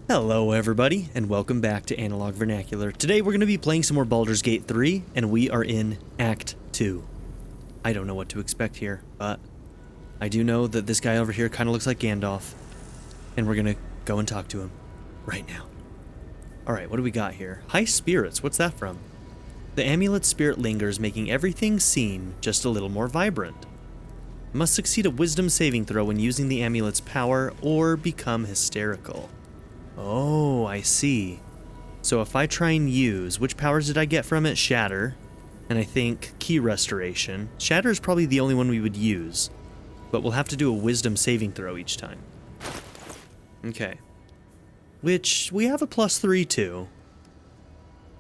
Hello everybody, and welcome back to Analog Vernacular. Today we're going to be playing some more Baldur's Gate 3, and we are in Act 2. I don't know what to expect here, but I do know that this guy over here kind of looks like Gandalf, and we're going to go and talk to him right now. Alright, what do we got here? High Spirits, what's that from? The amulet's spirit lingers, making everything seem just a little more vibrant. Must succeed a wisdom saving throw when using the amulet's power, or become hysterical. Oh, I see. So if I try and use, which powers did I get from it? Shatter, and I think Key Restoration. Shatter is probably the only one we would use, but we'll have to do a wisdom saving throw each time. Okay. Which, we have a +3 to.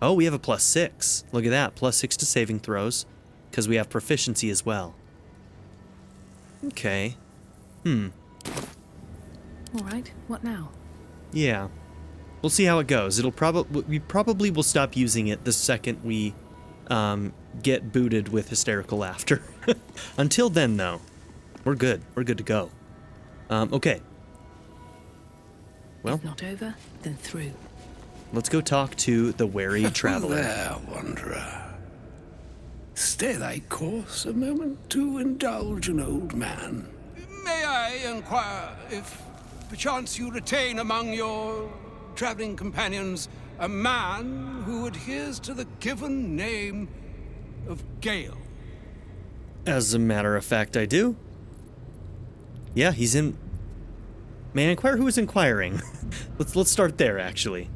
Oh, we have a +6. Look at that, +6 to saving throws, because we have proficiency as well. Okay. Alright, what now? Yeah, we'll see how it goes. We probably will stop using it the second we get booted with hysterical laughter. Until then, though, we're good. We're good to go. Okay. Well, if not over, then through. Let's go talk to the wary traveler. There, wanderer. Stay thy course a moment to indulge an old man. May I inquire if perchance you retain among your traveling companions a man who adheres to the given name of Gale? As a matter of fact, I do. Yeah, he's in... May I inquire who is inquiring? Let's start there, actually.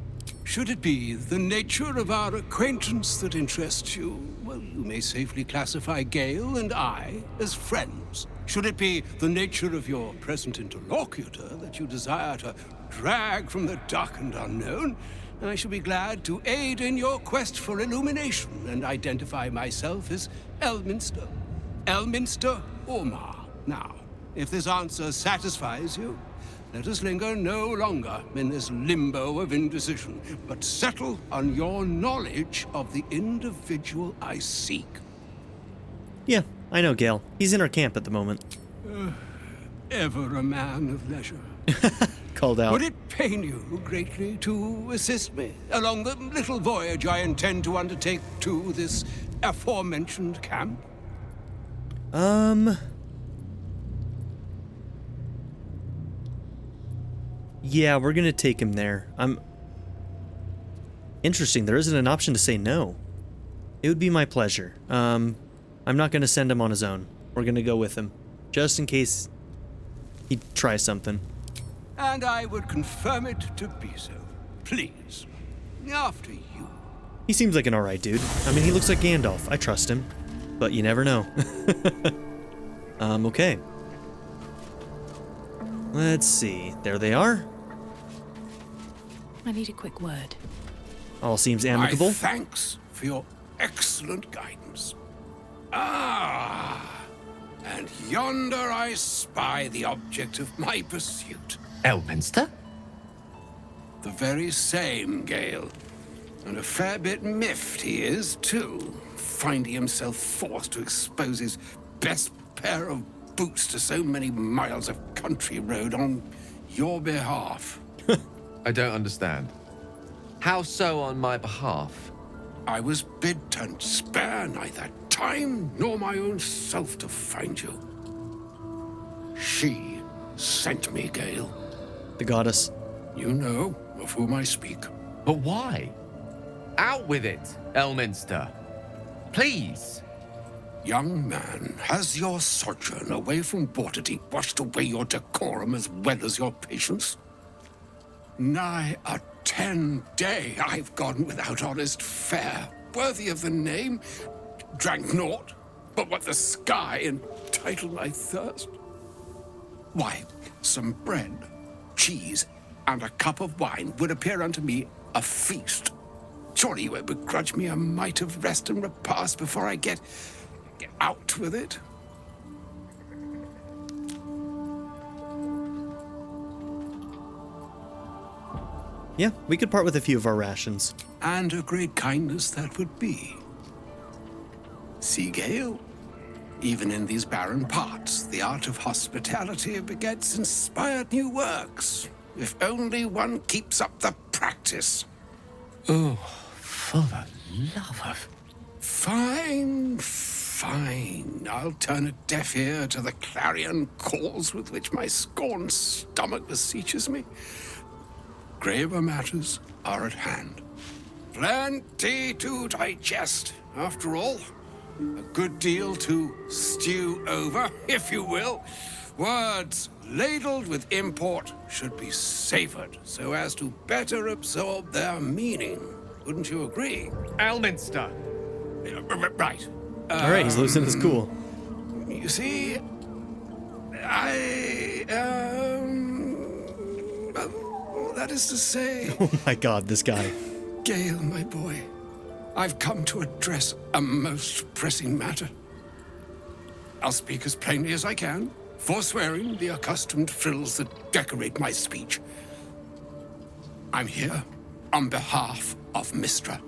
Should it be the nature of our acquaintance that interests you, well, you may safely classify Gale and I as friends. Should it be the nature of your present interlocutor that you desire to drag from the dark and unknown, I shall be glad to aid in your quest for illumination and identify myself as Elminster. Elminster Ormar. Now, if this answer satisfies you, let us linger no longer in this limbo of indecision, but settle on your knowledge of the individual I seek. Yeah, I know Gale. He's in our camp at the moment. Ever a man of leisure. Called out. Would it pain you greatly to assist me along the little voyage I intend to undertake to this aforementioned camp? Yeah, we're gonna take him there. Interesting, there isn't an option to say no. It would be my pleasure. I'm not gonna send him on his own. We're gonna go with him, just in case he tries something. And I would confirm it to be so. Please. After you. He seems like an alright dude. I mean, he looks like Gandalf. I trust him. But you never know. Okay. Let's see. There they are. I need a quick word. All seems amicable. My thanks for your excellent guidance. Ah, and yonder I spy the object of my pursuit. Elminster? The very same, Gale. And a fair bit miffed he is, too, finding himself forced to expose his best pair of boots to so many miles of country road on your behalf. I don't understand. How so on my behalf? I was bid to spare neither time nor my own self to find you. She sent me, Gale. The goddess. You know of whom I speak. But why? Out with it, Elminster. Please. Young man, has your sojourn away from Waterdeep washed away your decorum as well as your patience? Nigh a 10-day I've gone without honest fare, worthy of the name, drank naught but what the sky entitled my thirst. Why, some bread, cheese, and a cup of wine would appear unto me a feast. Surely you would begrudge me a mite of rest and repast before I get out with it. Yeah, we could part with a few of our rations. And a great kindness that would be. See, Gale, even in these barren parts, the art of hospitality begets inspired new works. If only one keeps up the practice. Oh, for the love of... Fine. I'll turn a deaf ear to the clarion calls with which my scorned stomach beseeches me. Graver matters are at hand. Plenty to digest, after all. A good deal to stew over, if you will. Words ladled with import should be savored so as to better absorb their meaning. Wouldn't you agree? Elminster! Right. All right, he's losing his cool. You see, that is to say... Oh my god, this guy. Gale, my boy, I've come to address a most pressing matter. I'll speak as plainly as I can, forswearing the accustomed frills that decorate my speech. I'm here on behalf of Mystra.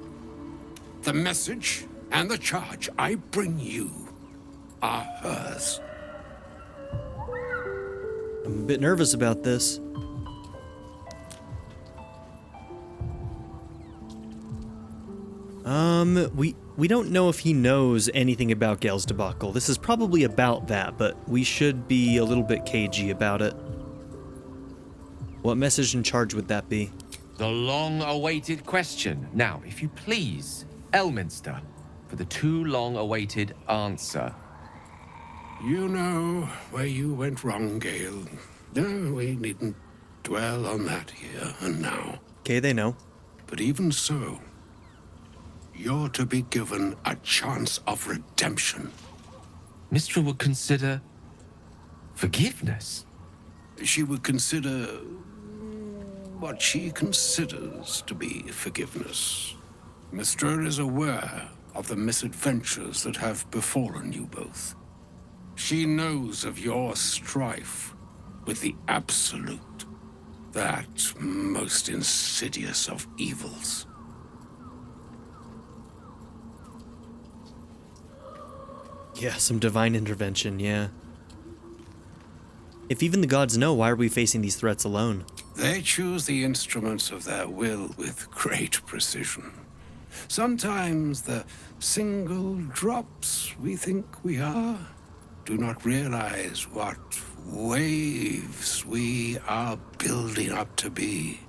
The message and the charge I bring you are hers. I'm a bit nervous about this. We don't know if he knows anything about Gale's debacle. This is probably about that, but we should be a little bit cagey about it. What message and charge would that be? The long-awaited question. Now, if you please, Elminster, for the too long-awaited answer. You know where you went wrong, Gale. No, we needn't dwell on that here and now. Okay, they know. But even so, you're to be given a chance of redemption. Mystra would consider forgiveness. She would consider what she considers to be forgiveness. Mystra is aware of the misadventures that have befallen you both. She knows of your strife with the Absolute, that most insidious of evils. Yeah, some divine intervention, yeah. If even the gods know, why are we facing these threats alone? They choose the instruments of their will with great precision. Sometimes the single drops we think we are do not realize what waves we are building up to be.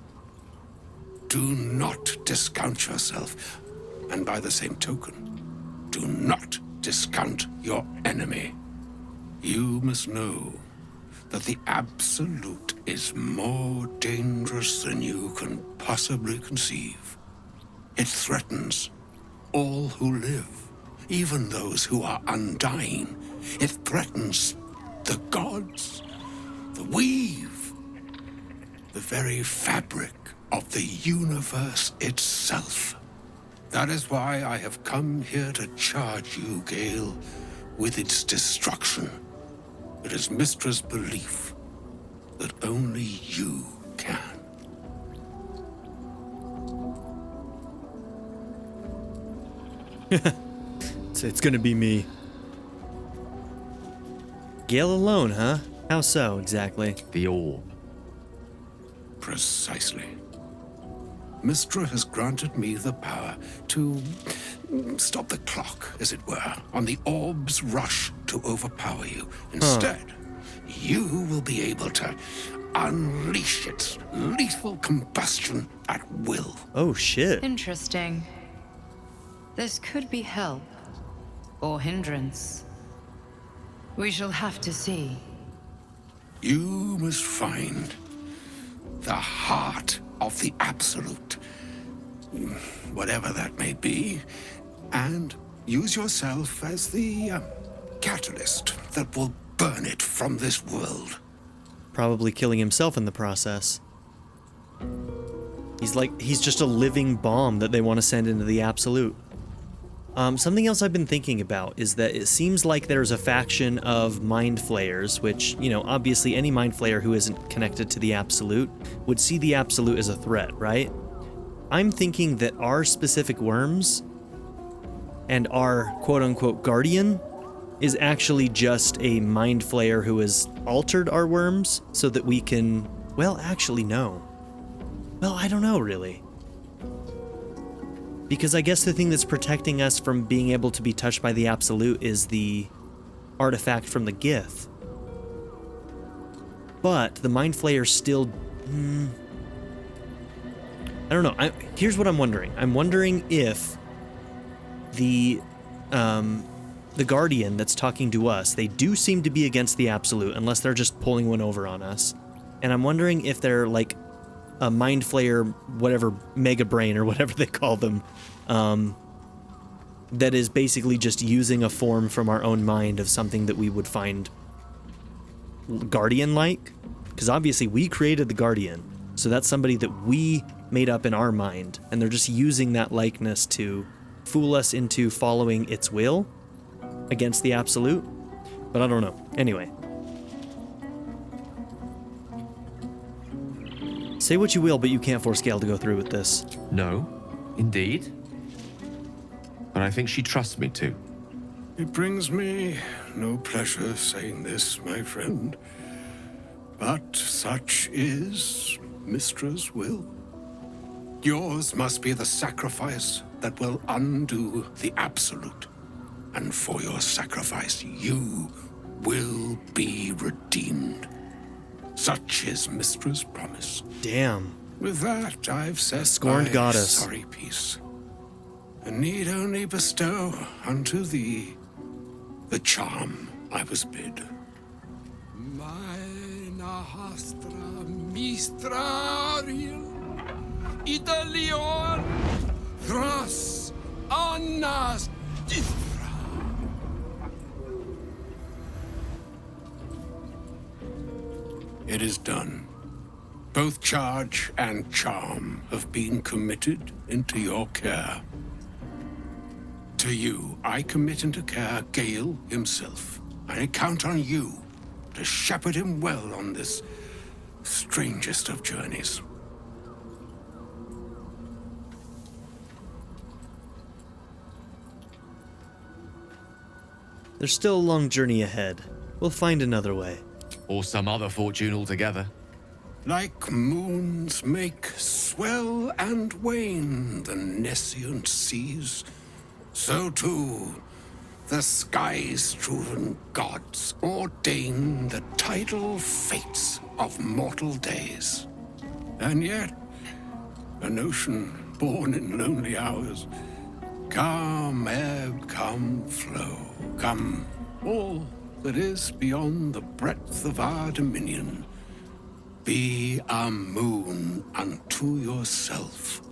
Do not discount yourself, and by the same token, do not discount your enemy. You must know that the Absolute is more dangerous than you can possibly conceive. It threatens all who live, even those who are undying. It threatens the gods, the weave, the very fabric of the universe itself. That is why I have come here to charge you, Gale, with its destruction. It is Mystra's belief that only you can. It's gonna be me. Gale alone, huh? How so, exactly? The orb. Precisely. Mystra has granted me the power to stop the clock, as it were, on the orb's rush to overpower you. Instead, you will be able to unleash its lethal combustion at will. Oh, shit. Interesting. This could be help or hindrance. We shall have to see. You must find the heart of the Absolute, whatever that may be, and use yourself as the catalyst that will burn it from this world. Probably killing himself in the process. He's just a living bomb that they want to send into the Absolute. Something else I've been thinking about is that it seems like there's a faction of Mind Flayers, which, you know, obviously any Mind Flayer who isn't connected to the Absolute would see the Absolute as a threat, right? I'm thinking that our specific worms and our quote-unquote guardian is actually just a Mind Flayer who has altered our worms so that we can Well, actually, no. Well, I don't know, really. Because I guess the thing that's protecting us from being able to be touched by the Absolute is the artifact from the Gith. But the Mind Flayers still... I don't know. Here's what I'm wondering. I'm wondering if the Guardian that's talking to us, they do seem to be against the Absolute, unless they're just pulling one over on us. And I'm wondering if they're like a Mind Flayer, whatever, Mega Brain or whatever they call them, that is basically just using a form from our own mind of something that we would find Guardian-like. Because obviously we created the Guardian, so that's somebody that we made up in our mind, and they're just using that likeness to fool us into following its will against the Absolute. But I don't know. Anyway. Say what you will, but you can't force Gale to go through with this. No, indeed. But I think she trusts me too. It brings me no pleasure saying this, my friend. But such is Mystra's will. Yours must be the sacrifice that will undo the Absolute. And for your sacrifice, you will be redeemed. Such is Mystra's promise. Damn. With that, I've said Scorned my goddess. sorry piece, and need only bestow unto thee the charm I was bid. Mina hastra mistrariel, Idalion, Thras, Annas, Dithra. It is done. Both charge and charm have been committed into your care. To you, I commit into care Gale himself. I count on you to shepherd him well on this strangest of journeys. There's still a long journey ahead. We'll find another way. Or some other fortune altogether. Like moons make swell and wane the nescient seas, so too the sky-strewn gods ordain the tidal fates of mortal days. And yet, an ocean born in lonely hours, come ebb, come flow, come all that is beyond the breadth of our dominion. Be a moon unto yourself.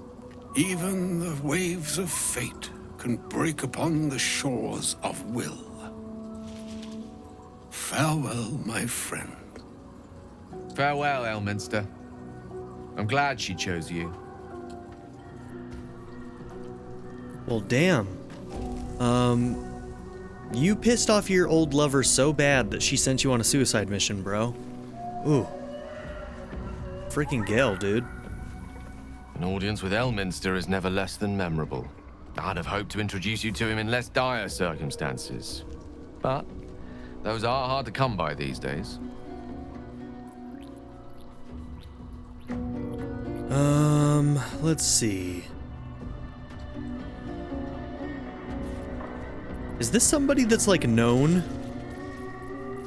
Even the waves of fate can break upon the shores of will. Farewell, my friend. Farewell, Elminster. I'm glad she chose you. Well, damn. You pissed off your old lover so bad that she sent you on a suicide mission, bro. Ooh. Freaking Gale, dude. An audience with Elminster is never less than memorable. I'd have hoped to introduce you to him in less dire circumstances. But those are hard to come by these days. Let's see. Is this somebody that's, like, known?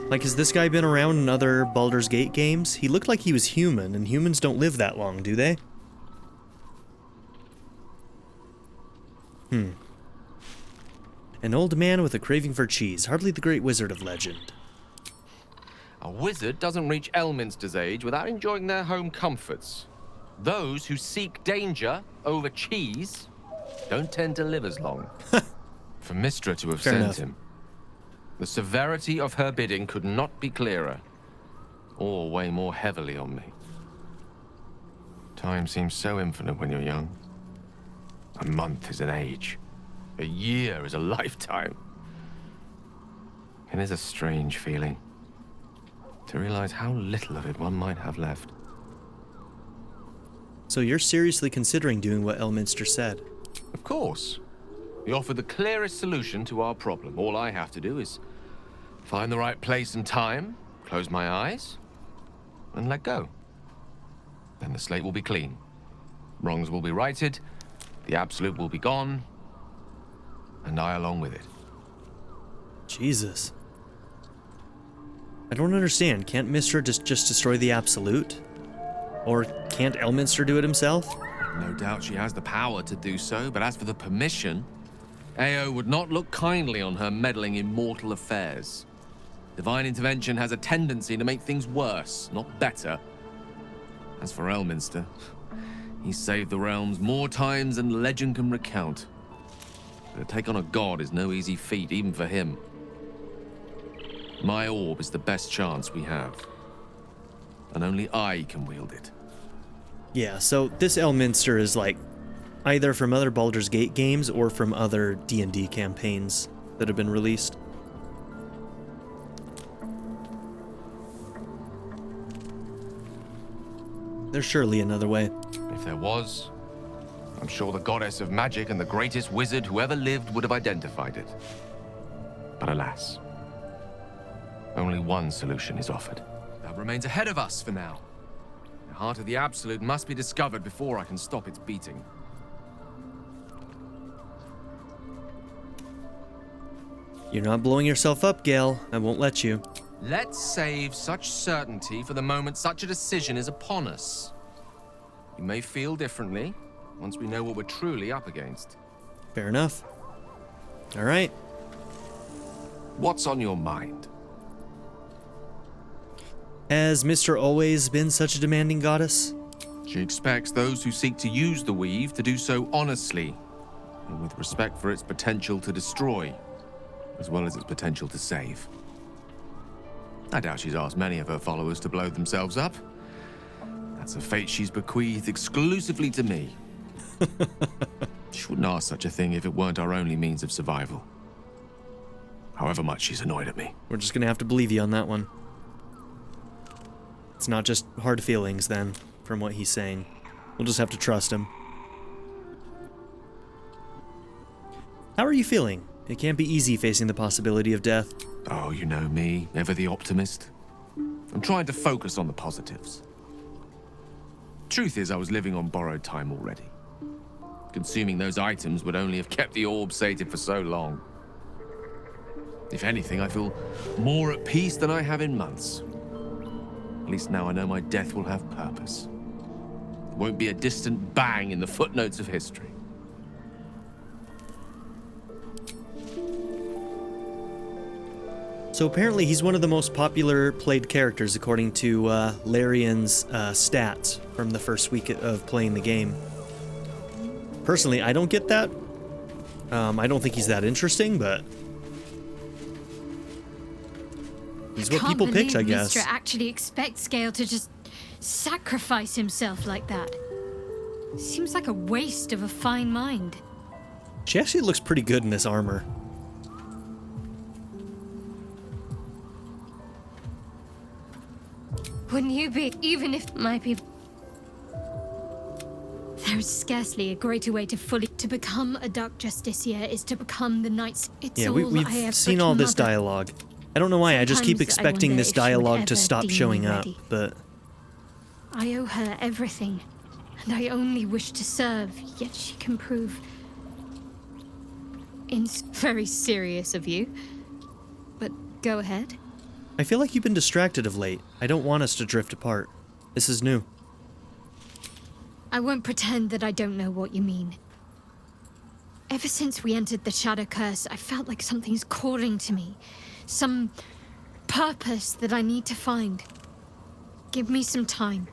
Like, has this guy been around in other Baldur's Gate games? He looked like he was human, and humans don't live that long, do they? An old man with a craving for cheese, hardly the great wizard of legend. A wizard doesn't reach Elminster's age without enjoying their home comforts. Those who seek danger over cheese don't tend to live as long. For Mystra to have Fair sent enough. him, the severity of her bidding could not be clearer, or weigh more heavily on me. Time seems so infinite when you're young. A month is an age. A year is a lifetime. It is a strange feeling to realize how little of it one might have left. So you're seriously considering doing what Elminster said? Of course. He offered the clearest solution to our problem. All I have to do is find the right place and time, close my eyes, and let go. then the slate will be clean. Wrongs will be righted, the Absolute will be gone, and I along with it. Jesus. I don't understand. Can't Mystra just destroy the Absolute? Or can't Elminster do it himself? No doubt she has the power to do so, but as for the permission, Ao would not look kindly on her meddling in mortal affairs. Divine intervention has a tendency to make things worse, not better. As for Elminster, he saved the realms more times than legend can recount. But to take on a god is no easy feat, even for him. My orb is the best chance we have, and only I can wield it. Yeah, so this Elminster is like either from other Baldur's Gate games or from other D&D campaigns that have been released. There's surely another way. If there was, I'm sure the goddess of magic and the greatest wizard who ever lived would have identified it. But alas, only one solution is offered. That remains ahead of us for now. The heart of the Absolute must be discovered before I can stop its beating. You're not blowing yourself up, Gale. I won't let you. Let's save such certainty for the moment such a decision is upon us. You may feel differently once we know what we're truly up against. Fair enough. All right. What's on your mind? Has Mr. always been such a demanding goddess? She expects those who seek to use the weave to do so honestly and with respect for its potential to destroy, as well as its potential to save. I doubt she's asked many of her followers to blow themselves up. That's a fate she's bequeathed exclusively to me. She wouldn't ask such a thing if it weren't our only means of survival. However much she's annoyed at me. We're just gonna have to believe you on that one. It's not just hard feelings, then, from what he's saying. We'll just have to trust him. How are you feeling? It can't be easy facing the possibility of death. Oh, you know me, ever the optimist. I'm trying to focus on the positives. Truth is, I was living on borrowed time already. Consuming those items would only have kept the orb sated for so long. If anything, I feel more at peace than I have in months. At least now I know my death will have purpose. It won't be a distant bang in the footnotes of history. So apparently he's one of the most popular played characters according to Larian's stats from the first week of playing the game. Personally, I don't get that. I don't think he's that interesting, but he's what people picked, I guess. Mystra actually expects Gale to just sacrifice himself like that. Seems like a waste of a fine mind. She actually looks pretty good in this armor. Wouldn't you be, even if my people... There is scarcely a greater way to become a Dark Justiciar is to become the Knights. It's Yeah, all we've I have seen but all this Mother. dialogue. I don't know why, I just keep Sometimes I expecting wonder this if she would dialogue to ever stop deem showing me up, ready. but I owe her everything, and I only wish to serve, yet she can prove... Very serious of you, but go ahead. I feel like you've been distracted of late. I don't want us to drift apart. This is new. I won't pretend that I don't know what you mean. Ever since we entered the Shadow Curse, I felt like something's calling to me. Some purpose that I need to find. Give me some time.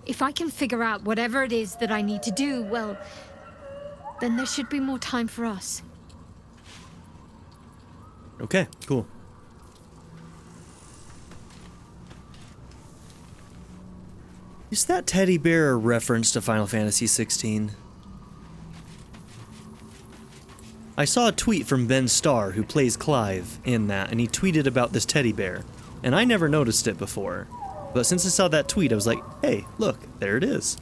If I can figure out whatever it is that I need to do, well, then there should be more time for us. Okay, cool. Is that teddy bear a reference to Final Fantasy 16? I saw a tweet from Ben Starr, who plays Clive, in that, and he tweeted about this teddy bear, and I never noticed it before. But since I saw that tweet, I was like, hey, look, there it is.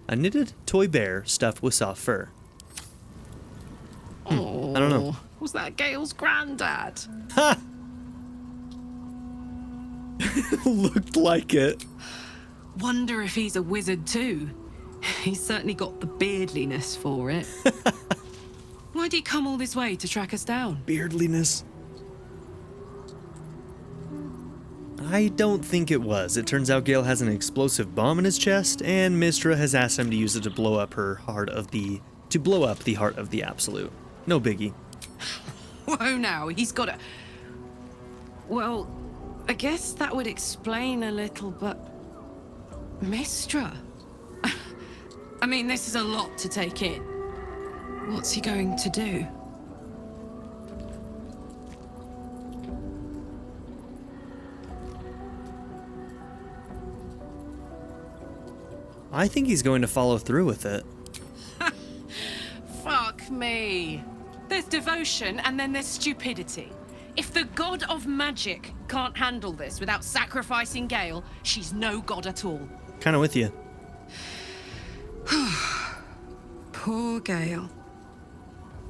A knitted toy bear stuffed with soft fur. I don't know. Was that Gale's granddad? Ha! Looked like it. Wonder if he's a wizard too. He's certainly got the beardliness for it. Why'd he come all this way to track us down? Beardliness. I don't think it was. It turns out Gale has an explosive bomb in his chest, and Mystra has asked him to use it to blow up the heart of the Absolute. No biggie. Whoa now, he's got a... Well, I guess that would explain a little, but... Mystra? I mean, this is a lot to take in. What's he going to do? I think he's going to follow through with it. Fuck me. There's devotion and then there's stupidity. If the god of magic can't handle this without sacrificing Gale, she's no god at all. Kind of with you. Poor Gale.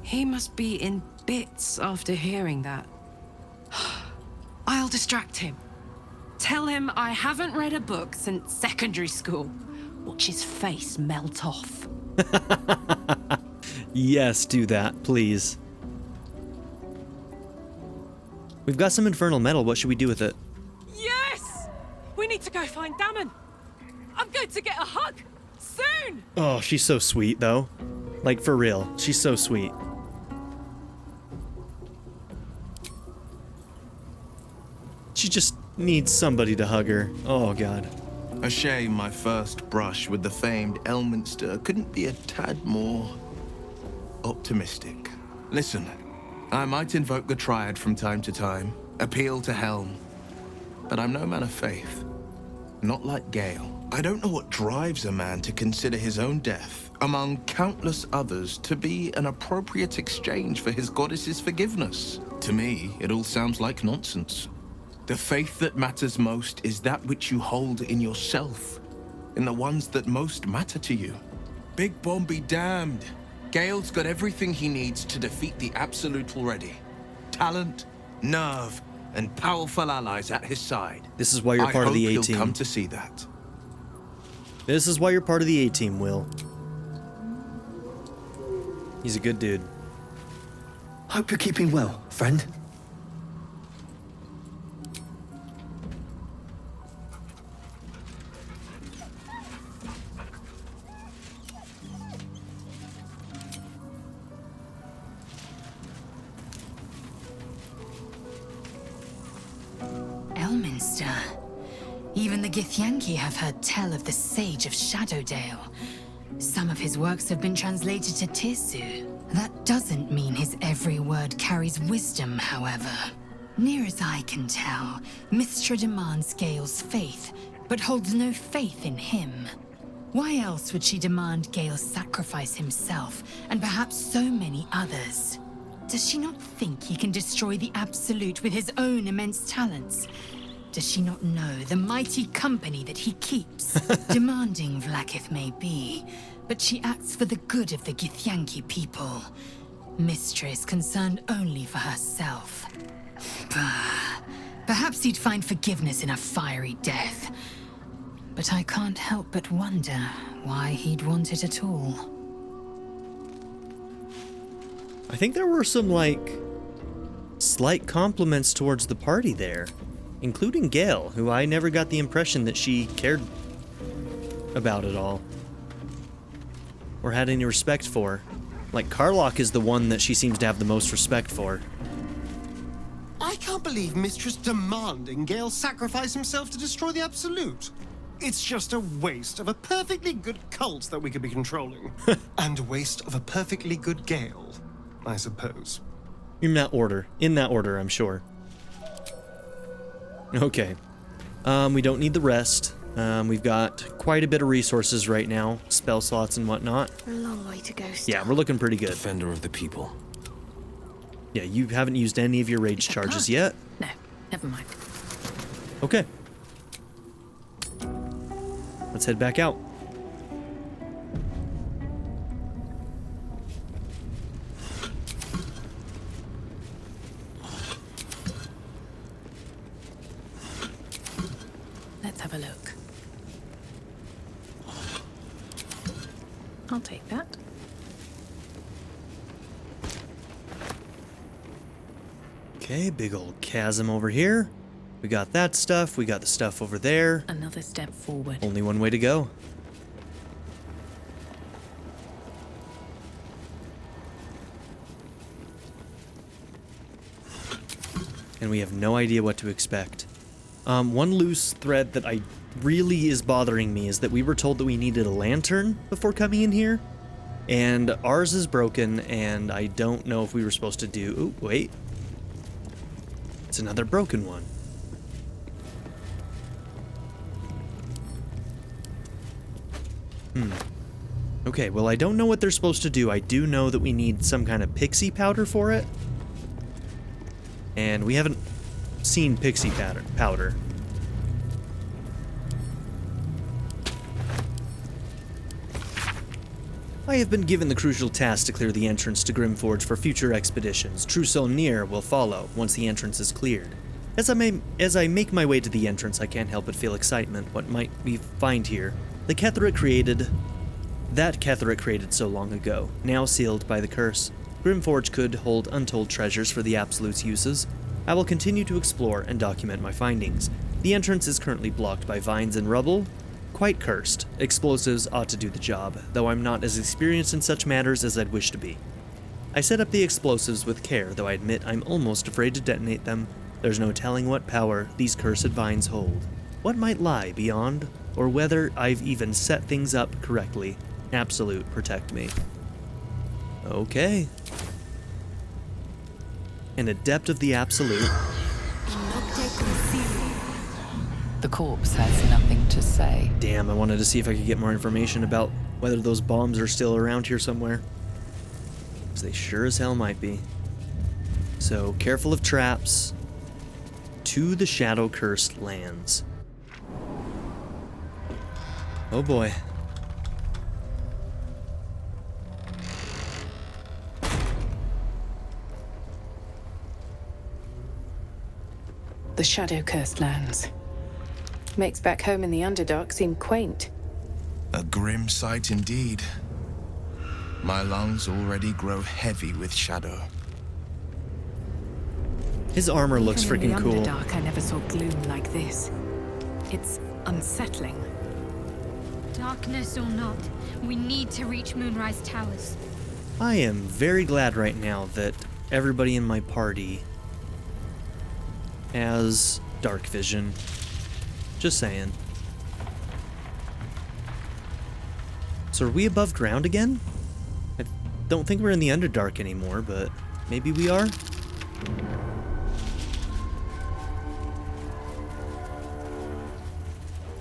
He must be in bits after hearing that. I'll distract him. Tell him I haven't read a book since secondary school. Watch his face melt off. Yes, do that, please. We've got some infernal metal. What should we do with it? Yes! We need to go find Damon. I'm going to get a hug. Soon! Oh, she's so sweet, though. Like, for real. She's so sweet. She just needs somebody to hug her. Oh, God. A shame my first brush with the famed Elminster couldn't be a tad more optimistic. Listen, I might invoke the Triad from time to time, appeal to Helm, but I'm no man of faith. Not like Gale. I don't know what drives a man to consider his own death, among countless others, to be an appropriate exchange for his goddess's forgiveness. To me, it all sounds like nonsense. The faith that matters most is that which you hold in yourself, in the ones that most matter to you. Big Bomb be damned. Gale's got everything he needs to defeat the Absolute already. Talent, nerve, and powerful allies at his side. This is why you're part of the I hope A-team. he'll come to see that. This is why you're part of the A-team, Will. He's a good dude. Hope you're keeping well, friend. Elminster. Even the Githyanki have heard tell of the Sage of Shadowdale. Some of his works have been translated to Tirsu. That doesn't mean his every word carries wisdom, however. Near as I can tell, Mystra demands Gale's faith, but holds no faith in him. Why else would she demand Gale sacrifice himself, and perhaps so many others? Does she not think he can destroy the Absolute with his own immense talents? Does she not know the mighty company that he keeps? Demanding Vlaakith may be, but she acts for the good of the Githyanki people. Mystra is concerned only for herself. Perhaps he'd find forgiveness in a fiery death. But I can't help but wonder why he'd want it at all. I think there were some, like, slight compliments towards the party there, including Gale, who I never got the impression that she cared about it all, or had any respect for. Like, Karlach is the one that she seems to have the most respect for. I can't believe Mistress demanding Gale sacrifice himself to destroy the Absolute. It's just a waste of a perfectly good cult that we could be controlling. And a waste of a perfectly good Gale, I suppose. In that order, I'm sure. Okay. We don't need the rest. We've got quite a bit of resources right now, spell slots and whatnot. A long way to go still. Yeah, we're looking pretty good. Defender of the people. Yeah, you haven't used any of your rage charges yet. No, never mind. Okay. Let's head back out. I'll take that. Okay, big old chasm over here. We got that stuff. We got the stuff over there. Another step forward. Only one way to go. And we have no idea what to expect. One loose thread that really is bothering me is that we were told that we needed a lantern before coming in here. And ours is broken, and I don't know if we were supposed to do... Ooh, wait. It's another broken one. Okay, well, I don't know what they're supposed to do. I do know that we need some kind of pixie powder for it. And we haven't seen pixie powder. I have been given the crucial task to clear the entrance to Grimforge for future expeditions. Trousseau Near will follow once the entrance is cleared. As I make my way to the entrance, I can't help but feel excitement. What might we find here? That Ketheric created so long ago, now sealed by the curse. Grimforge could hold untold treasures for the Absolute's uses. I will continue to explore and document my findings. The entrance is currently blocked by vines and rubble. Quite cursed. Explosives ought to do the job, though I'm not as experienced in such matters as I'd wish to be. I set up the explosives with care, though I admit I'm almost afraid to detonate them. There's no telling what power these cursed vines hold. What might lie beyond, or whether I've even set things up correctly. Absolute, protect me. Okay. An adept of the Absolute. The corpse has nothing to say. Damn, I wanted to see if I could get more information about whether those bombs are still around here somewhere. Because they sure as hell might be. So, careful of traps. To the shadow-cursed lands. Oh boy. The shadow-cursed lands. Makes back home in the Underdark seem quaint. A grim sight indeed. My lungs already grow heavy with shadow. His armor looks freaking cool. In the Underdark, I never saw gloom like this. It's unsettling. Darkness or not, we need to reach Moonrise Towers. I am very glad right now that everybody in my party has dark vision. Just saying. So are we above ground again? I don't think we're in the Underdark anymore, but maybe we are?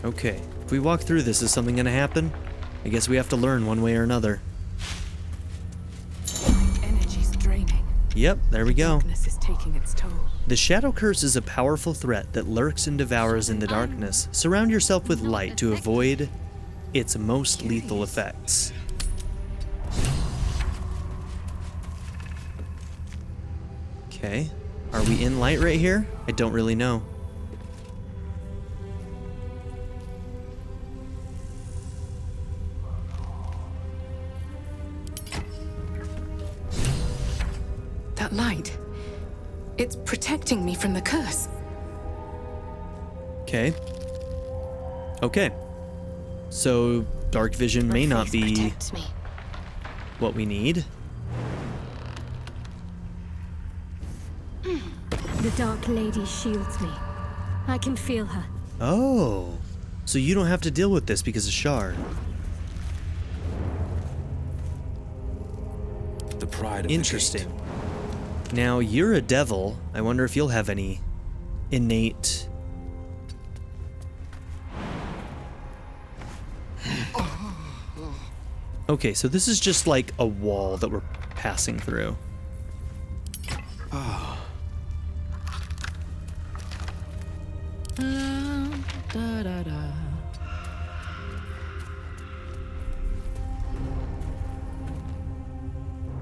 Okay, if we walk through this, is something gonna happen? I guess we have to learn one way or another. Energy's draining. Yep, there we go. Darkness is taking its toll. The Shadow Curse is a powerful threat that lurks and devours in the darkness. Surround yourself with light to avoid its most lethal effects. Okay, are we in light right here? I don't really know. That light. It's protecting me from the curse. Okay. Okay. So, dark vision may not be what we need. The Dark Lady shields me. I can feel her. Oh. So you don't have to deal with this because of Shard. The pride of Interesting. the gate. Now, you're a devil. I wonder if you'll have any innate... Okay, so this is just like a wall that we're passing through.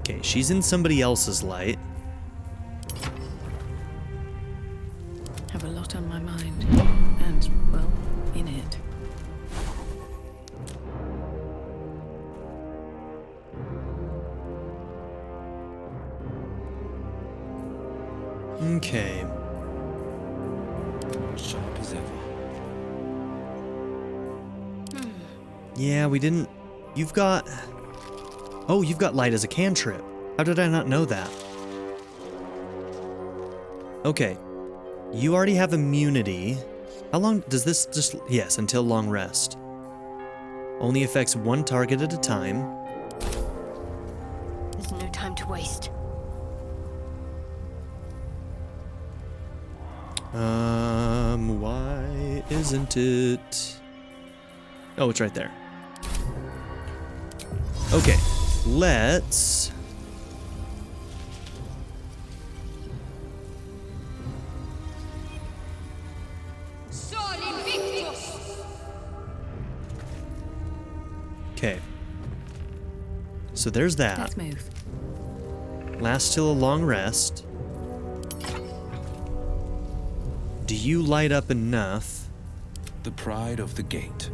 Okay, she's in somebody else's light. Have a lot on my mind. And, well, in it. Okay. Sharp as ever. Yeah, we didn't... You've got... Oh, you've got light as a cantrip. How did I not know that? Okay. You already have immunity. How long does this just... Yes, until long rest. Only affects one target at a time. There's no time to waste. Why isn't it... Oh, it's right there. Okay, let's... Okay. So there's that. Let's move. Last till a long rest. Do you light up enough? The pride of the gate.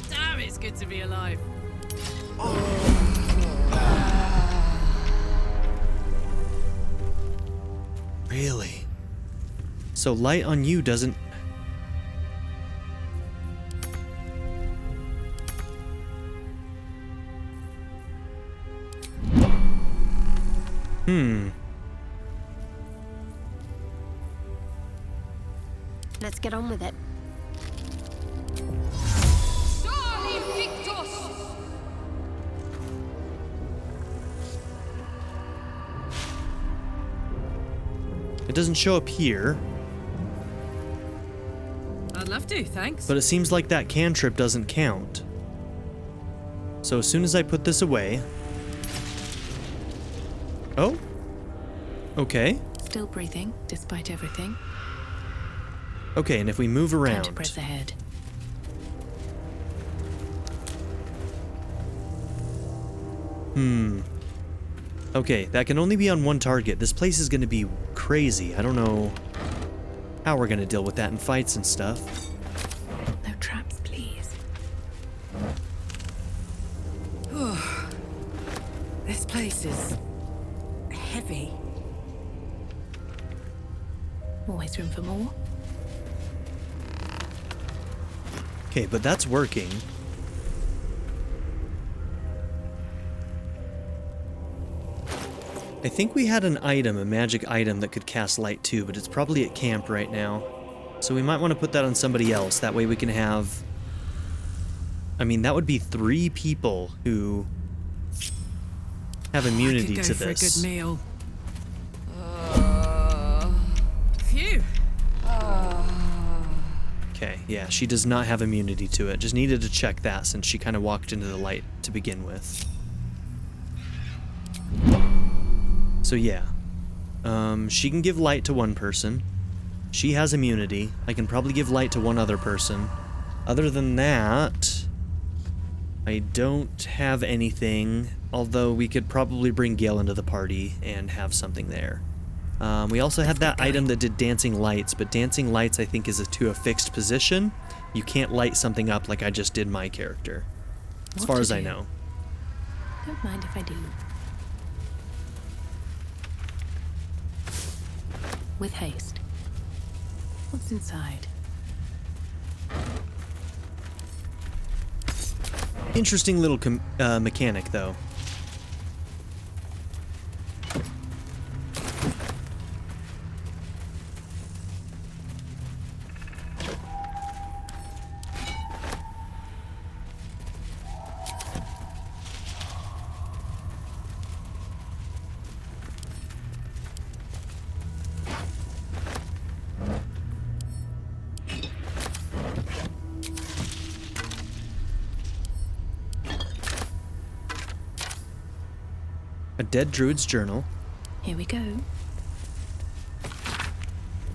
Damn, it's good to be alive. Really? So light on you doesn't... Let's get on with it. It doesn't show up here, I'd love to, thanks. but it seems like that cantrip doesn't count. So as soon as I put this away... Oh? Okay. Still breathing, despite everything. Okay, and if we move Time to around... press ahead. Okay, that can only be on one target. This place is going to be crazy. I don't know how we're going to deal with that in fights and stuff. No traps, please. This place is heavy. Always room for more. Okay, but that's working. I think we had an item, a magic item that could cast light too, but it's probably at camp right now. So we might want to put that on somebody else. That way we can have... I mean, that would be 3 people who have immunity to this. For a good meal. Phew. Okay, yeah, she does not have immunity to it. Just needed to check that since she kind of walked into the light to begin with. So yeah, she can give light to one person. She has immunity. I can probably give light to one other person. Other than that, I don't have anything, although we could probably bring Gale into the party and have something there. We also had that item that did dancing lights, but dancing lights I think is to a fixed position. You can't light something up like I just did my character, as far as I know. Don't mind if I do. With haste. What's inside? Interesting little mechanic, though. A dead druid's journal. Here we go.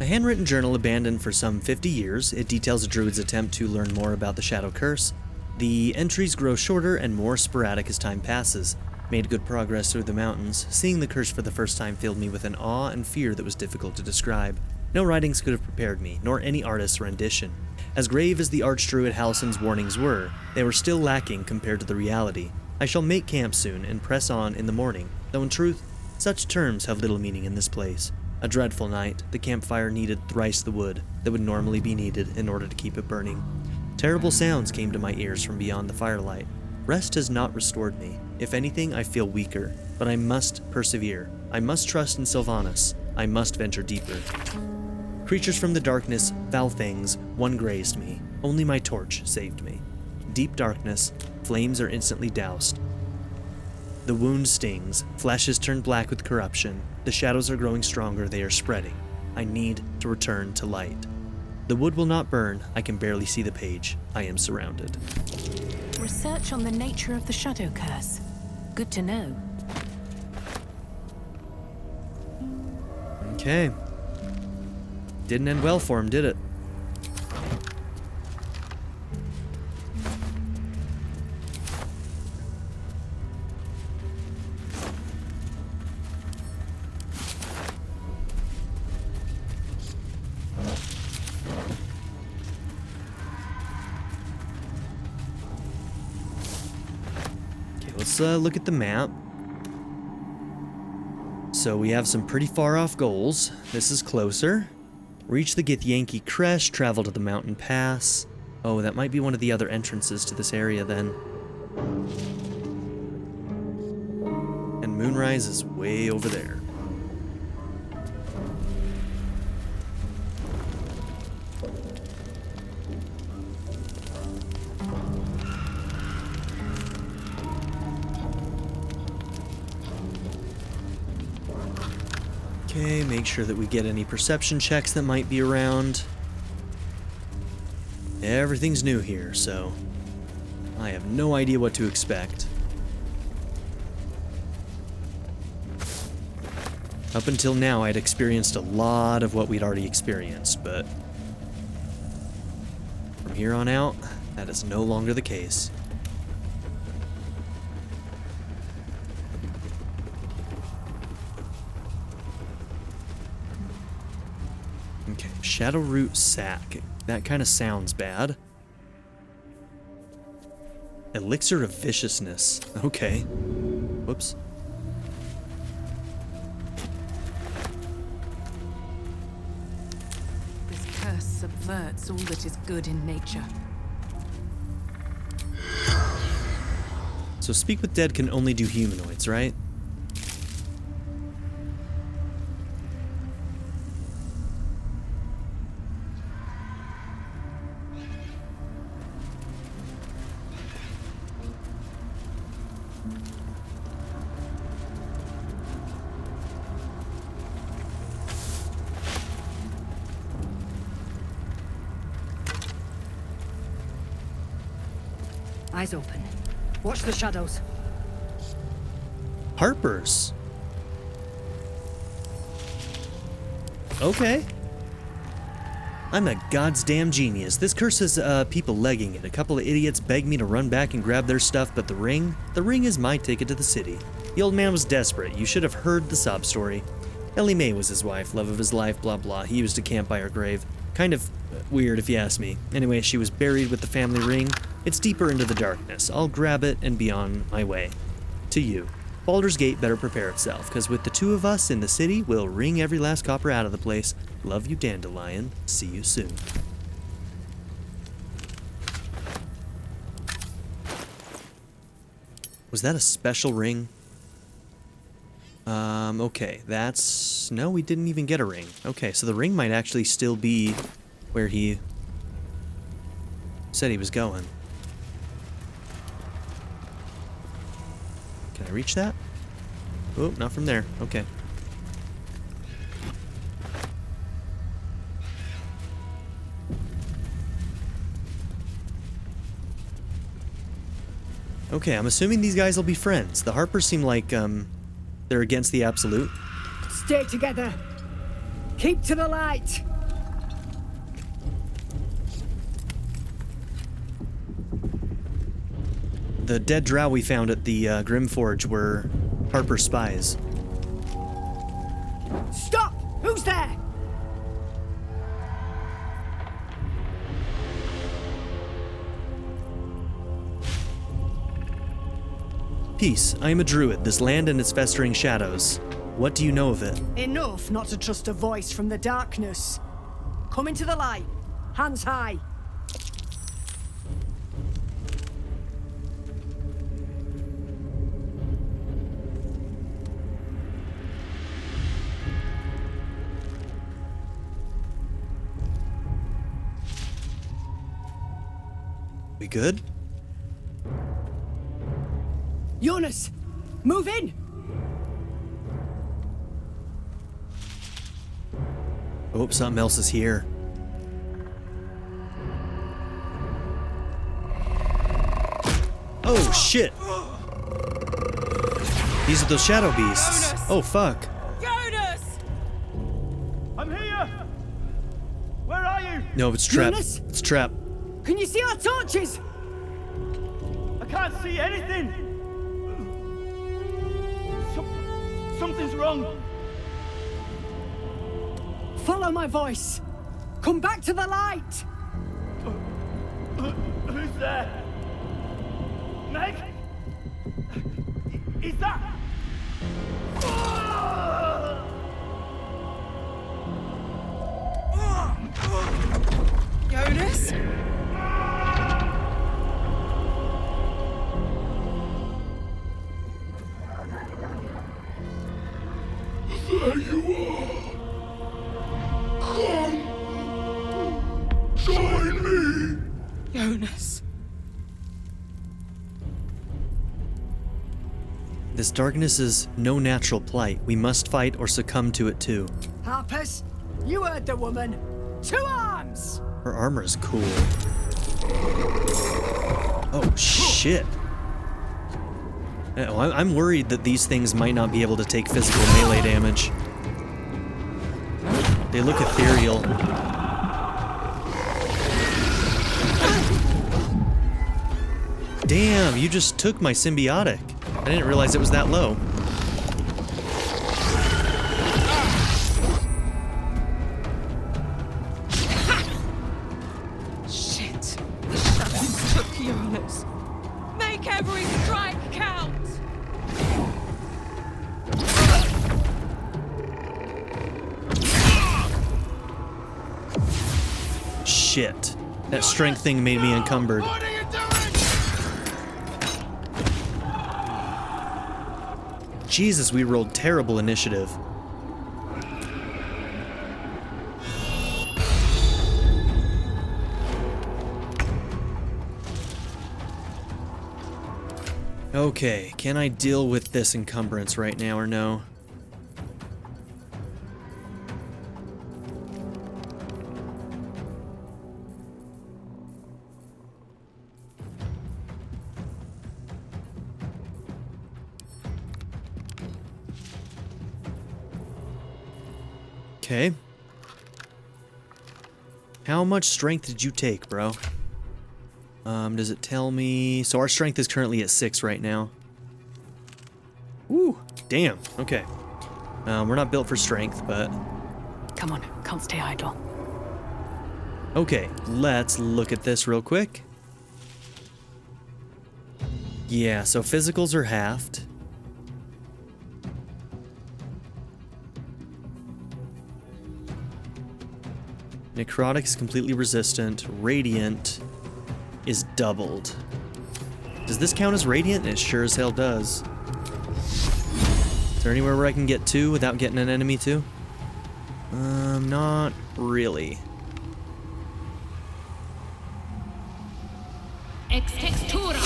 A handwritten journal abandoned for some 50 years. It details a druid's attempt to learn more about the Shadow Curse. The entries grow shorter and more sporadic as time passes. Made good progress through the mountains. Seeing the curse for the first time filled me with an awe and fear that was difficult to describe. No writings could have prepared me, nor any artist's rendition. As grave as the Archdruid Halsin's warnings were, they were still lacking compared to the reality. I shall make camp soon and press on in the morning, though in truth, such terms have little meaning in this place. A dreadful night, the campfire needed thrice the wood that would normally be needed in order to keep it burning. Terrible sounds came to my ears from beyond the firelight. Rest has not restored me. If anything, I feel weaker, but I must persevere. I must trust in Sylvanas. I must venture deeper. Creatures from the darkness, foul things, one grazed me. Only my torch saved me. Deep darkness, flames are instantly doused. The wound stings, flesh is turned black with corruption. The shadows are growing stronger, they are spreading. I need to return to light. The wood will not burn, I can barely see the page. I am surrounded. Research on the nature of the Shadow Curse. Good to know. Okay. Didn't end well for him, did it? Let's look at the map. So we have some pretty far off goals. This is closer. Reach the Githyanki Crest, travel to the mountain pass. Oh, that might be one of the other entrances to this area then. And Moonrise is way over there. Okay, make sure that we get any perception checks that might be around. Everything's new here, so I have no idea what to expect. Up until now, I'd experienced a lot of what we'd already experienced, but from here on out, that is no longer the case. Okay, Shadowroot Sack. That kind of sounds bad. Elixir of Viciousness. Okay. Whoops. This curse subverts all that is good in nature. So Speak with Dead can only do humanoids, right? Eyes open. Watch the shadows. Harper's. Okay. I'm a god's damn genius. This curse has people legging it. A couple of idiots begged me to run back and grab their stuff, but the ring is my ticket to the city. The old man was desperate. You should have heard the sob story. Ellie Mae was his wife, love of his life, blah blah. He used to camp by her grave. Kind of weird if you ask me. Anyway, she was buried with the family ring. It's deeper into the darkness. I'll grab it and be on my way. To you. Baldur's Gate better prepare itself, because with the two of us in the city, we'll wring every last copper out of the place. Love you, Dandelion. See you soon. Was that a special ring? Okay, that's... No, we didn't even get a ring. Okay, so the ring might actually still be where he said he was going. Can I reach that? Oh, not from there. Okay. Okay, I'm assuming these guys will be friends. The Harpers seem like, they're against the Absolute. Stay together. Keep to the light. The dead drow we found at the Grimforge were Harper spies. Stop! Who's there? Peace. I am a druid, this land and its festering shadows. What do you know of it? Enough not to trust a voice from the darkness. Come into the light. Hands high. We good? Jonas, move in. Oh, something else is here. Oh, shit! These are those shadow beasts. Jonas! Oh, fuck. Jonas! I'm here! Where are you? No, it's trap. Jonas? It's trap. Can you see our torches? I can't see anything! Something's wrong. Follow my voice. Come back to the light. Who's there? Meg? Is that? Jonas? There you are. Come. Join me. Jonas. This darkness is no natural plight. We must fight or succumb to it too. Harpers, you heard the woman. To arms! Her armor is cool. Oh, shit. Oh, I'm worried that these things might not be able to take physical melee damage. They look ethereal. Damn, you just took my symbiotic. I didn't realize it was that low. Shit. The shadows took Jonas. Make every strike count! Shit. That strength thing made me encumbered. Jesus, we rolled terrible initiative. Okay, can I deal with this encumbrance right now or no? Okay. How much strength did you take, bro? Does it tell me? So our strength is currently at 6 right now. Ooh, damn. Okay. We're not built for strength, but... Come on, can't stay idle. Okay, let's look at this real quick. Yeah, so physicals are halved. Necrotic is completely resistant. Radiant is doubled. Does this count as radiant? It sure as hell does. Is there anywhere where I can get 2 without getting an enemy too? Not really. Ex textura.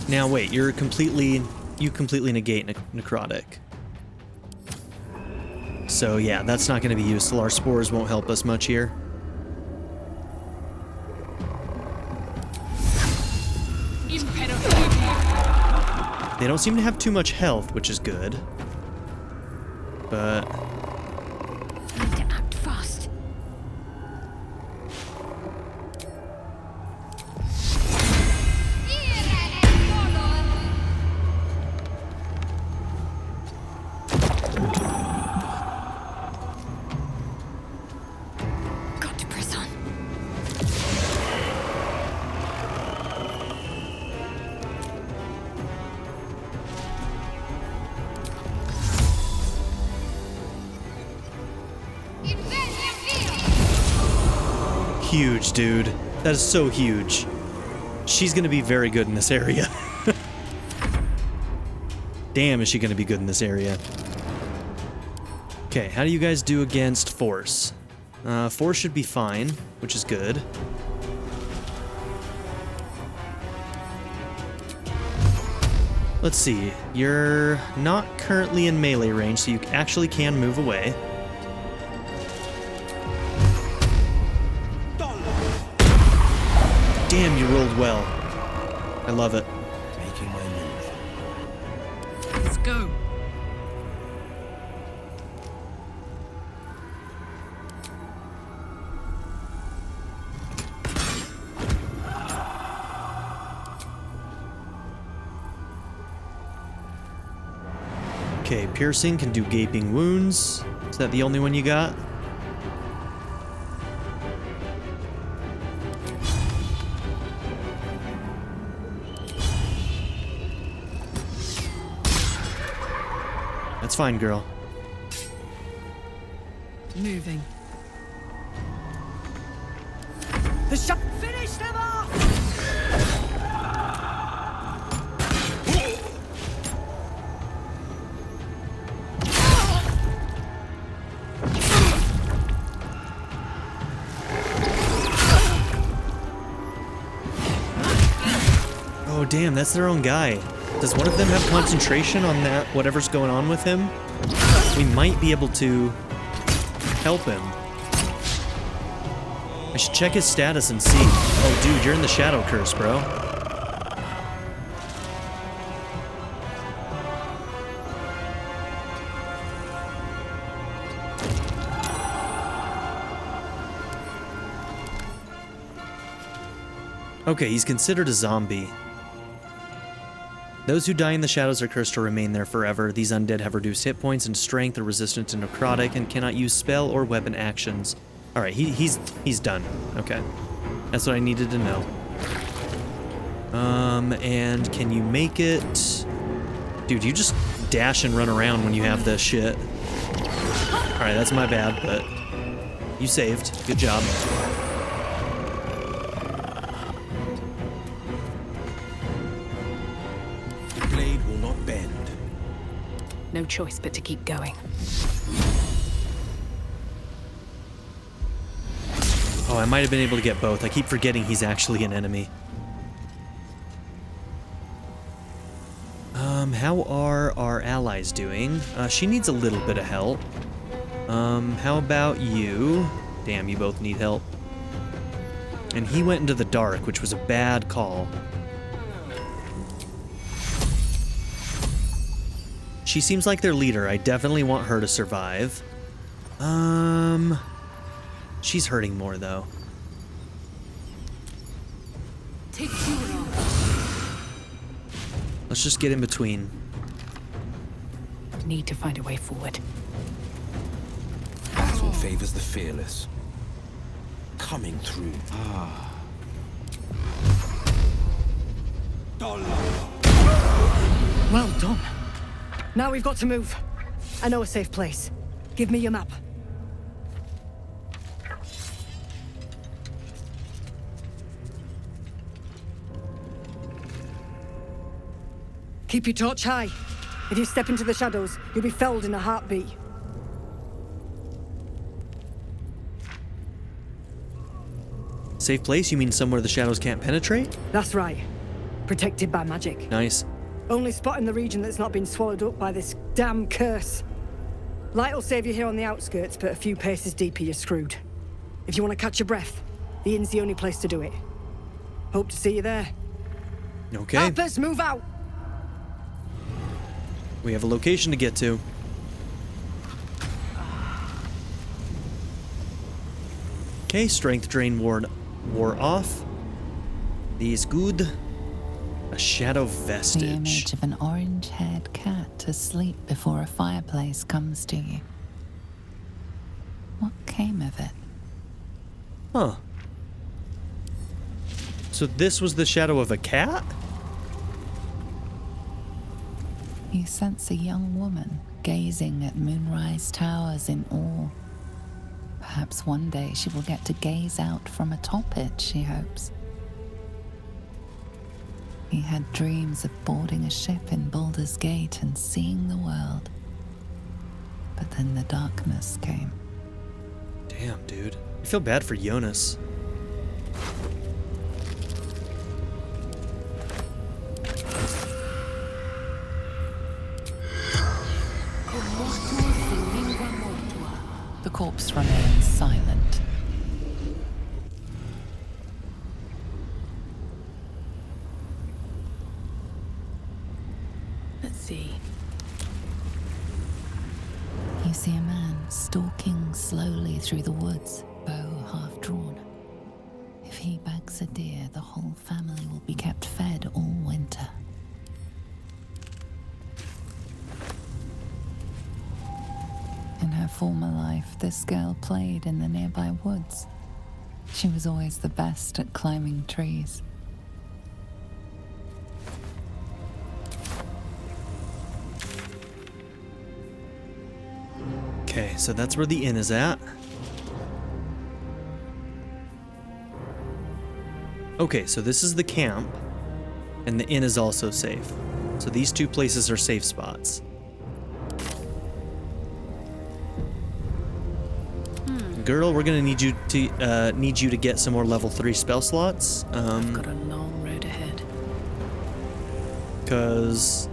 Now wait, you completely negate necrotic. So yeah, that's not going to be useful. Our spores won't help us much here. They don't seem to have too much health, which is good. But... Need to act fast. huge, dude. That is so huge. She's gonna be very good in this area. Damn, is she gonna be good in this area. Okay, how do you guys do against force? Force should be fine, which is good. Let's see. You're not currently in melee range, so you actually can move away. Damn, you rolled well. I love it. Making my move. Let's go. Okay, piercing can do gaping wounds. Is that the only one you got? That's fine, girl. Moving. The shot. Finish them off! Oh, damn, that's their own guy. Does one of them have concentration on that, whatever's going on with him? We might be able to help him. I should check his status and see. Oh, dude, you're in the Shadow Curse, bro. Okay, he's considered a zombie. Those who die in the shadows are cursed to remain there forever. These undead have reduced hit points and strength, are resistant to necrotic, and cannot use spell or weapon actions. All right, he's done. Okay, that's what I needed to know. And can you make it? Dude, you just dash and run around when you have this shit. All right, that's my bad, but you saved. Good job. No choice but to keep going. Oh, I might have been able to get both. I keep forgetting he's actually an enemy. How are our allies doing? She needs a little bit of help. How about you? Damn, you both need help. And he went into the dark, which was a bad call. She seems like their leader. I definitely want her to survive. She's hurting more, though. Take two along. Let's just get in between. Need to find a way forward. Battle favors the fearless. Coming through. Well done. Now we've got to move. I know a safe place. Give me your map. Keep your torch high. If you step into the shadows, you'll be felled in a heartbeat. Safe place? You mean somewhere the shadows can't penetrate? That's right. Protected by magic. Nice. Only spot in the region that's not been swallowed up by this damn curse. Light will save you here on the outskirts, but a few paces deeper you're screwed. If you want to catch your breath, the inn's the only place to do it. Hope to see you there. Okay. Harpers, move out! We have a location to get to. Okay, strength drain wore off. These good. A shadow vestige. The image of an orange-haired cat asleep before a fireplace comes to you. What came of it? Huh. So this was the shadow of a cat? You sense a young woman gazing at moonrise towers in awe. Perhaps one day she will get to gaze out from atop it, she hopes. He had dreams of boarding a ship in Baldur's Gate and seeing the world. But then the darkness came. Damn, dude. I feel bad for Jonas. The corpse remains silent. Let's see. You see a man stalking slowly through the woods, bow half drawn. If he bags a deer, the whole family will be kept fed all winter. In her former life, this girl played in the nearby woods. She was always the best at climbing trees. Okay, so that's where the inn is at. Okay, so this is the camp, and the inn is also safe. So these two places are safe spots. Girl, we're gonna need you to get some more level 3 spell slots. I've got a long road ahead. Cause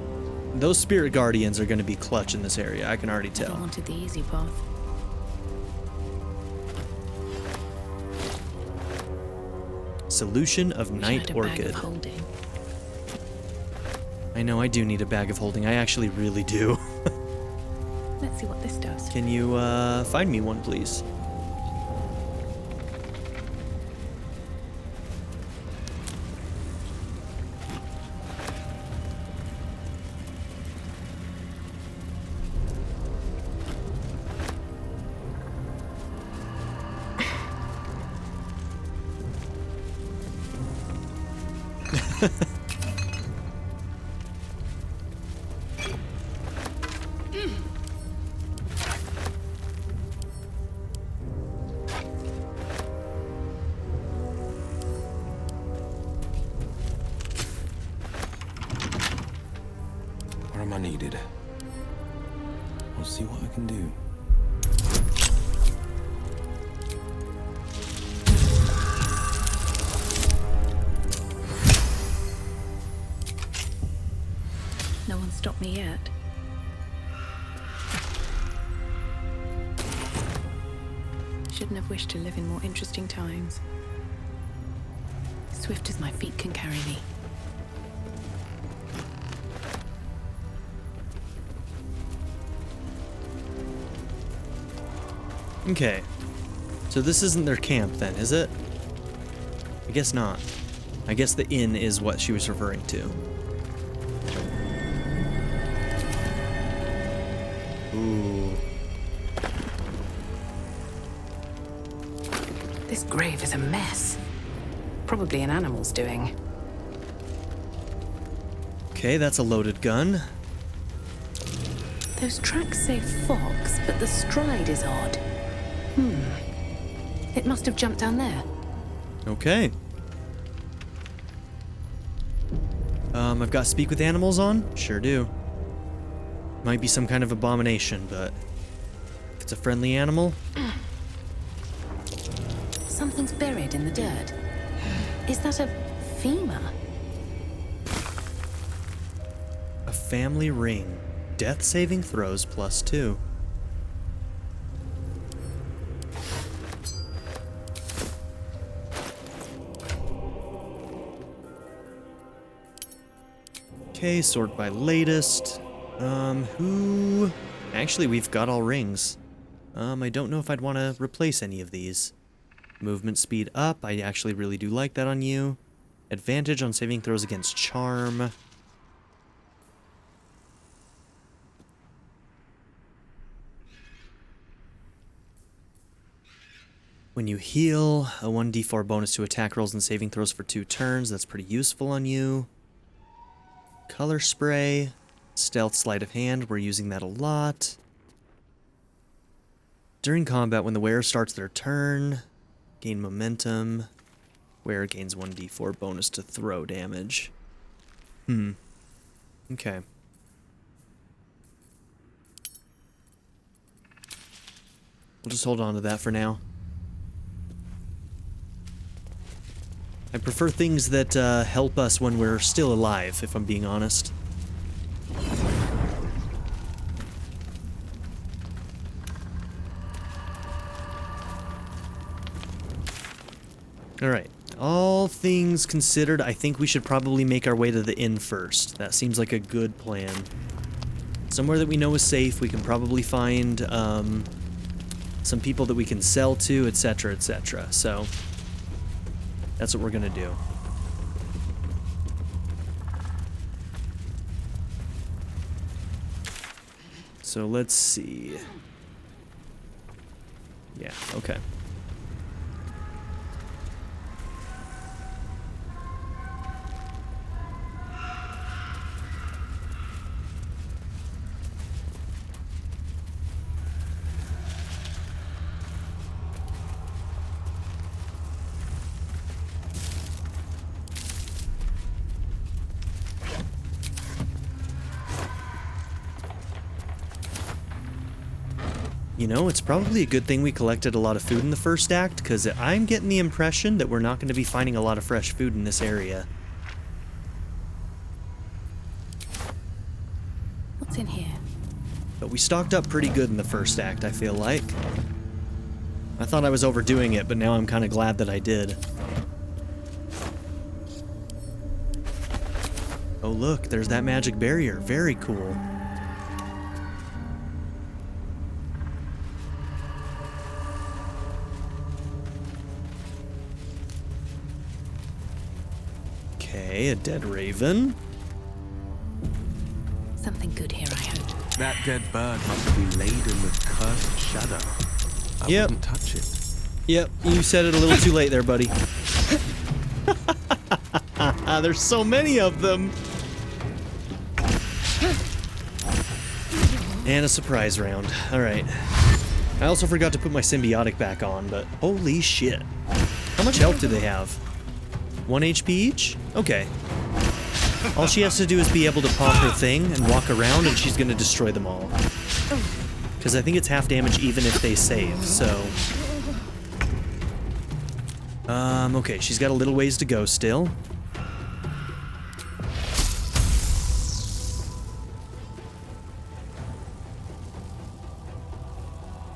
those spirit guardians are gonna be clutch in this area. I can already I tell. wanted the easy path. Solution of Wish I Night had a bag Orchid. of holding. I know I do need a bag of holding. I actually really do. Let's see what this does. Can you find me one, please? Where am I needed? I'll see what I can do. No one stopped me yet. Shouldn't have wished to live in more interesting times. Swift as my feet can carry me. Okay. So this isn't their camp then, is it? I guess not. I guess the inn is what she was referring to. Ooh. This grave is a mess. Probably an animal's doing. Okay, that's a loaded gun. Those tracks say fox, but the stride is odd. It must have jumped down there. Okay. I've got speak with animals on? Sure do. Might be some kind of abomination, but if it's a friendly animal. Something's buried in the dirt. Is that a femur? A family ring. Death saving throws +2. Okay, sort by latest. Who... Actually, we've got all rings. I don't know if I'd want to replace any of these. Movement speed up. I actually really do like that on you. Advantage on saving throws against charm. When you heal, a 1d4 bonus to attack rolls and saving throws for 2 turns. That's pretty useful on you. Color spray. Stealth sleight of hand. We're using that a lot. During combat, when the wearer starts their turn, gain momentum. Wearer gains 1d4 bonus to throw damage. Okay. We'll just hold on to that for now. I prefer things that help us when we're still alive, if I'm being honest. Alright. All things considered, I think we should probably make our way to the inn first. That seems like a good plan. Somewhere that we know is safe, we can probably find some people that we can sell to, etc., etc. So, that's what we're gonna do. So let's see. Yeah, okay. You know, it's probably a good thing we collected a lot of food in the first act, because I'm getting the impression that we're not going to be finding a lot of fresh food in this area. What's in here? But we stocked up pretty good in the first act, I feel like. I thought I was overdoing it, but now I'm kind of glad that I did. Oh look, there's that magic barrier. Very cool. Okay, a dead raven. Something good here, I hope. That dead bird must be laden with cursed shadow. I wouldn't touch it. Yep, you said it a little too late there, buddy. There's so many of them. And a surprise round. Alright. I also forgot to put my symbiotic back on, but holy shit. How much health do they have? 1 HP each? Okay. All she has to do is be able to pop her thing and walk around, and she's gonna destroy them all. Because I think it's half damage even if they save, so... okay, she's got a little ways to go still.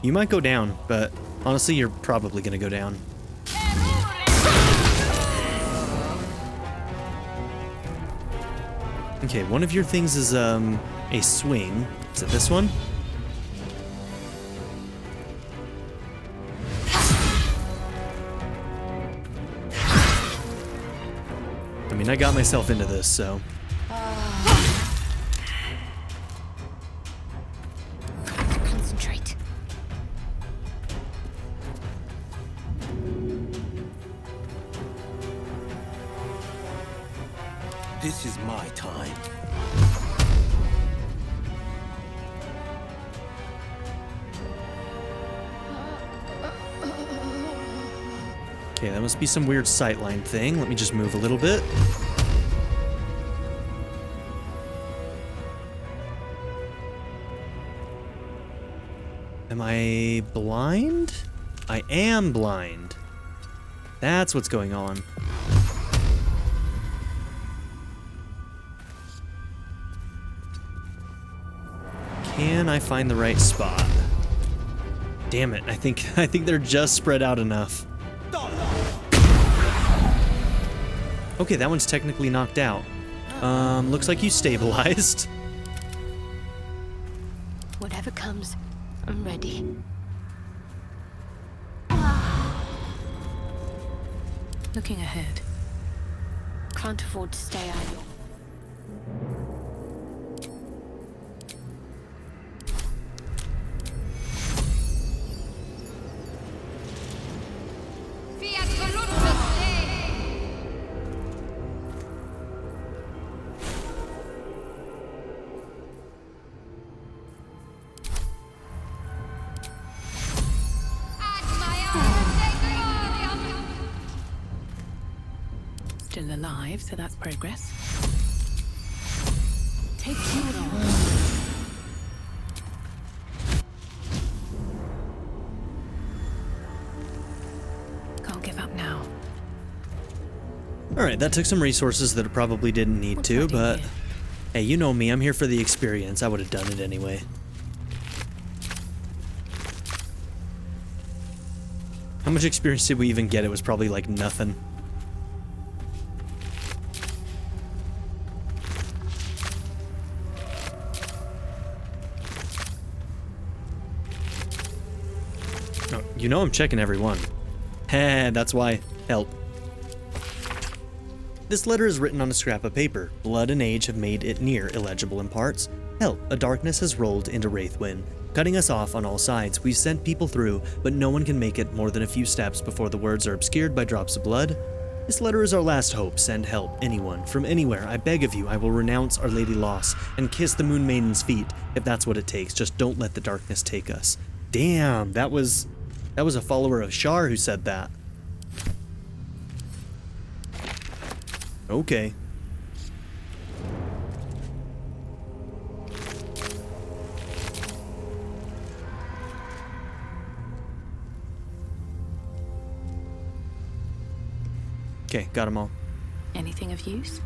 You might go down, but honestly, you're probably gonna go down. Okay, one of your things is a swing. Is it this one? I mean, I got myself into this, so... Concentrate. This is my time. Okay, that must be some weird sightline thing. Let me just move a little bit. Am I blind? I am blind. That's what's going on. Can I find the right spot? Damn it, I think they're just spread out enough. Okay, that one's technically knocked out. Looks like you stabilized. Whatever comes, I'm ready. Looking ahead. Can't afford to stay idle. alive, so that's progress. Take you along. Can't give up now. Alright, that took some resources that it probably didn't need to, but hey, you know me, I'm here for the experience. I would have done it anyway. How much experience did we even get? It was probably like nothing. Oh, you know I'm checking every one. Heh, that's why. Help. This letter is written on a scrap of paper. Blood and age have made it near illegible in parts. Help, a darkness has rolled into Wraithwind, cutting us off on all sides. We've sent people through, but no one can make it more than a few steps before the words are obscured by drops of blood. This letter is our last hope. Send help, anyone, from anywhere. I beg of you, I will renounce Our Lady Loss and kiss the Moon Maiden's feet, if that's what it takes. Just don't let the darkness take us. Damn, that was a follower of Shar who said that. Okay. Okay, got them all. Anything of use?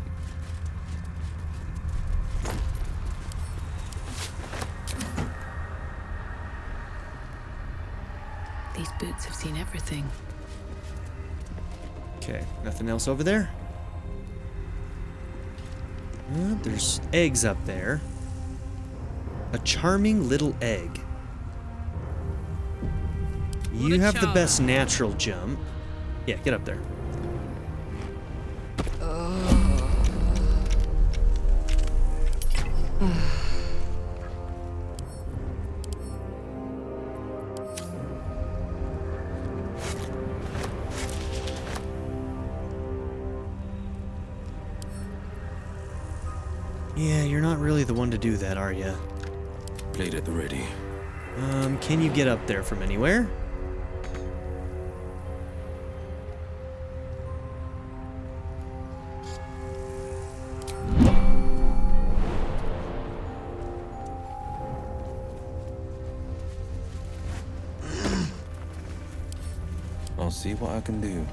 These boots have seen everything. Okay, nothing else over there? There's eggs up there. A charming little egg. You have the best natural jump. Yeah, get up there. Yeah, you're not really the one to do that, are you? Blade at the ready. Can you get up there from anywhere? I'll see what I can do.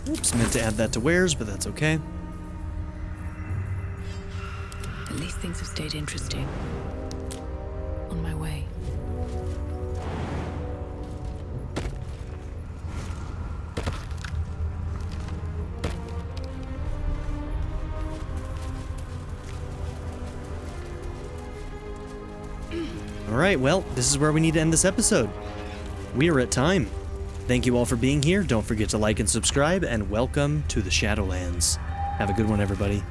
Oops, meant to add that to wares, but that's okay. At least things have stayed interesting. On my way. Alright, well, this is where we need to end this episode. We are at time. Thank you all for being here. Don't forget to like and subscribe, and welcome to the Shadowlands. Have a good one, everybody.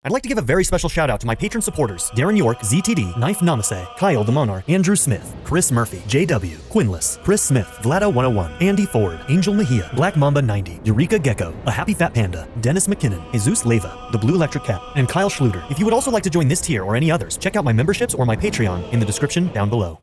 I'd like to give a very special shout out to my patron supporters: Darren York, ZTD, Knife Namaste, Kyle the Monarch, Andrew Smith, Chris Murphy, JW, Quinless, Chris Smith, Vlado101, Andy Ford, Angel Mejia, Black Mamba 90, Eureka Gecko, A Happy Fat Panda, Dennis McKinnon, Jesus Leva, The Blue Electric Cat, and Kyle Schluter. If you would also like to join this tier or any others, check out my memberships or my Patreon in the description down below.